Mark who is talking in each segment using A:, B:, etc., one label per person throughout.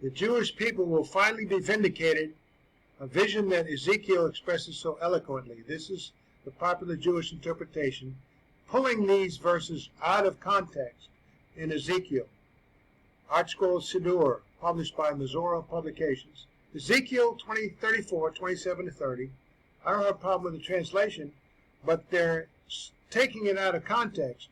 A: The Jewish people will finally be vindicated, a vision that Ezekiel expresses so eloquently. This is the popular Jewish interpretation, pulling these verses out of context in Ezekiel. ArtScroll Siddur, published by Mesorah Publications. Ezekiel 34, 27 to 30. I don't have a problem with the translation, but they're taking it out of context.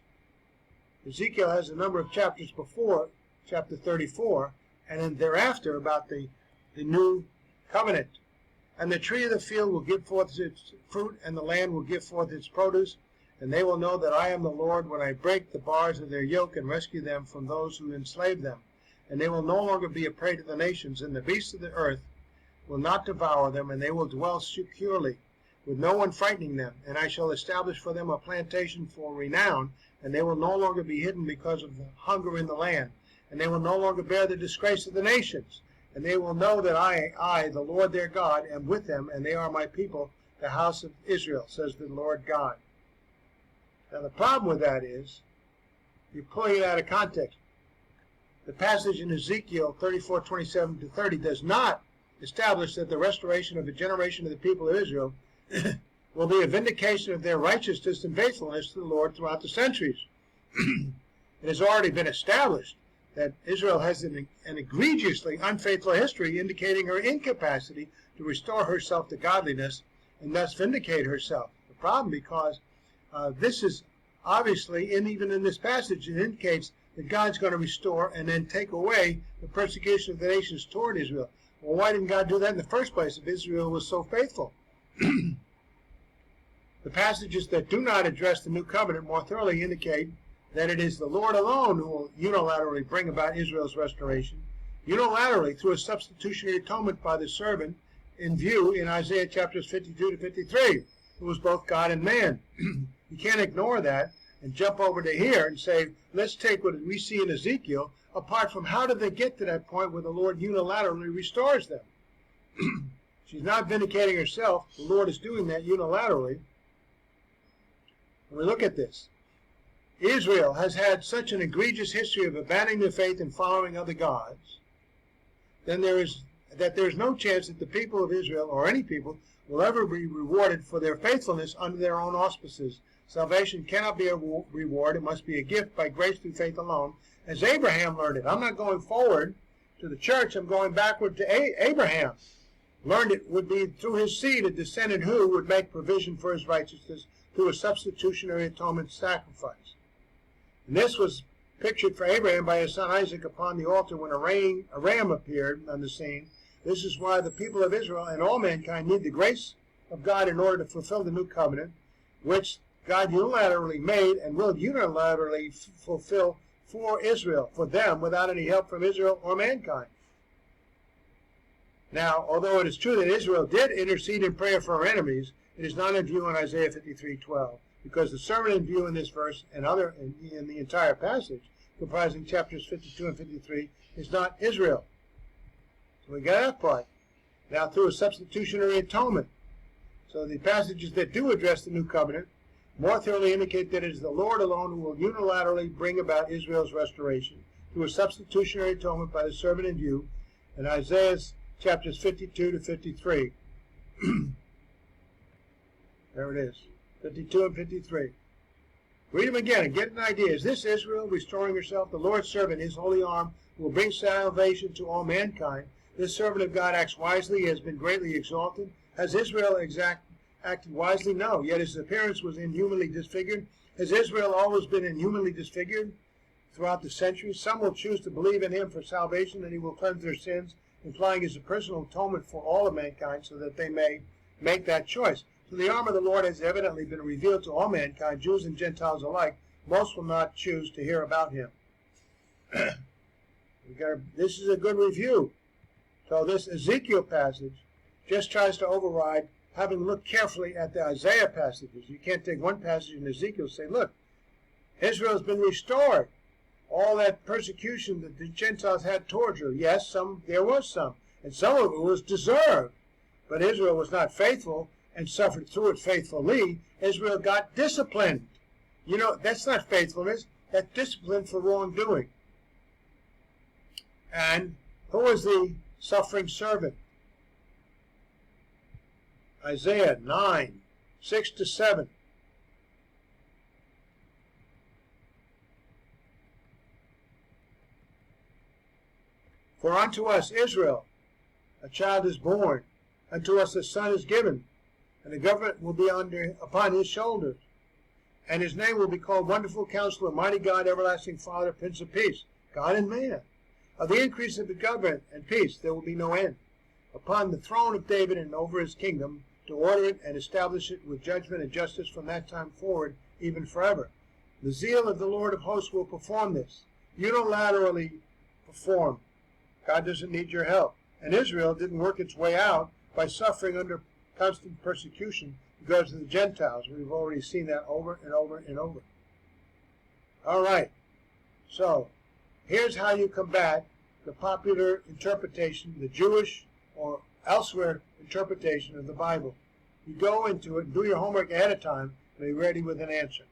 A: Ezekiel has a number of chapters before chapter 34, and then thereafter about the new covenant. And the tree of the field will give forth its fruit, and the land will give forth its produce, and they will know that I am the Lord when I break the bars of their yoke and rescue them from those who enslave them. And they will no longer be a prey to the nations, and the beasts of the earth will not devour them, and they will dwell securely, with no one frightening them. And I shall establish for them a plantation for renown, and they will no longer be hidden because of the hunger in the land. And they will no longer bear the disgrace of the nations. And they will know that I, the Lord their God, am with them, and they are my people, the house of Israel, says the Lord God. Now the problem with that is, you're pulling it out of context. The passage in Ezekiel 34, 27 to 30 does not establish that the restoration of a generation of the people of Israel will be a vindication of their righteousness and faithfulness to the Lord throughout the centuries. It has already been established that Israel has an egregiously unfaithful history, indicating her incapacity to restore herself to godliness and thus vindicate herself. The problem, because this is obviously, and even in this passage, it indicates that God's going to restore and then take away the persecution of the nations toward Israel. Well, why didn't God do that in the first place if Israel was so faithful? The passages that do not address the new covenant more thoroughly indicate that it is the Lord alone who will unilaterally bring about Israel's restoration, unilaterally through a substitutionary atonement by the servant in view in Isaiah chapters 52 to 53, who was both God and man. You can't ignore that and jump over to here and say, let's take what we see in Ezekiel, apart from how did they get to that point where the Lord unilaterally restores them. She's not vindicating herself. The Lord is doing that unilaterally. When we look at this, Israel has had such an egregious history of abandoning the faith and following other gods, then there is no chance that the people of Israel, or any people, will ever be rewarded for their faithfulness under their own auspices. Salvation cannot be a reward. It must be a gift by grace through faith alone, as Abraham learned it. I'm not going forward to the church. I'm going backward to Abraham. Learned it would be through his seed, a descendant who would make provision for his righteousness through a substitutionary atonement sacrifice. And this was pictured for Abraham by his son Isaac upon the altar when a ram appeared on the scene. This is why the people of Israel and all mankind need the grace of God in order to fulfill the new covenant, which God unilaterally made and will unilaterally fulfill for Israel, for them, without any help from Israel or mankind. Now, although it is true that Israel did intercede in prayer for her enemies, it is not in view in Isaiah 53:12, because the servant in view in this verse and other in the entire passage, comprising chapters 52 and 53, is not Israel. So we got that part. Now through a substitutionary atonement. So the passages that do address the new covenant more thoroughly indicate that it is the Lord alone who will unilaterally bring about Israel's restoration through a substitutionary atonement by the servant in view in Isaiah chapters 52 to 53. There it is, 52 and 53. Read them again and get an idea. Is this Israel restoring herself? The Lord's servant, his holy arm, will bring salvation to all mankind. This servant of God acts wisely, has been greatly exalted. Has Israel acted wisely? No, yet his appearance was inhumanly disfigured. Has Israel always been inhumanly disfigured throughout the centuries? Some will choose to believe in him for salvation, and he will cleanse their sins, implying his personal atonement for all of mankind so that they may make that choice. So the arm of the Lord has evidently been revealed to all mankind, Jews and Gentiles alike. Most will not choose to hear about him. This is a good review. So this Ezekiel passage just tries to override having looked carefully at the Isaiah passages. You can't take one passage in Ezekiel and say, look, Israel's been restored. All that persecution that the Gentiles had towards her, yes, there was some, and some of it was deserved. But Israel was not faithful and suffered through it faithfully. Israel got disciplined. You know, that's not faithfulness. That's discipline for wrongdoing. And Who was the suffering servant? Isaiah 9, 6-7. For unto us, Israel, a child is born, unto us a son is given, and the government will be upon his shoulders. And his name will be called Wonderful Counselor, Mighty God, Everlasting Father, Prince of Peace, God and man. Of the increase of the government and peace there will be no end, upon the throne of David and over his kingdom, to order it and establish it with judgment and justice from that time forward, even forever. The zeal of the Lord of hosts will perform this. Unilaterally perform. God doesn't need your help. And Israel didn't work its way out by suffering under constant persecution because of the Gentiles. We've already seen that over and over and over. All right. So, here's how you combat the popular interpretation, the Jewish or elsewhere interpretation of the Bible. You go into it and do your homework ahead of time and be ready with an answer.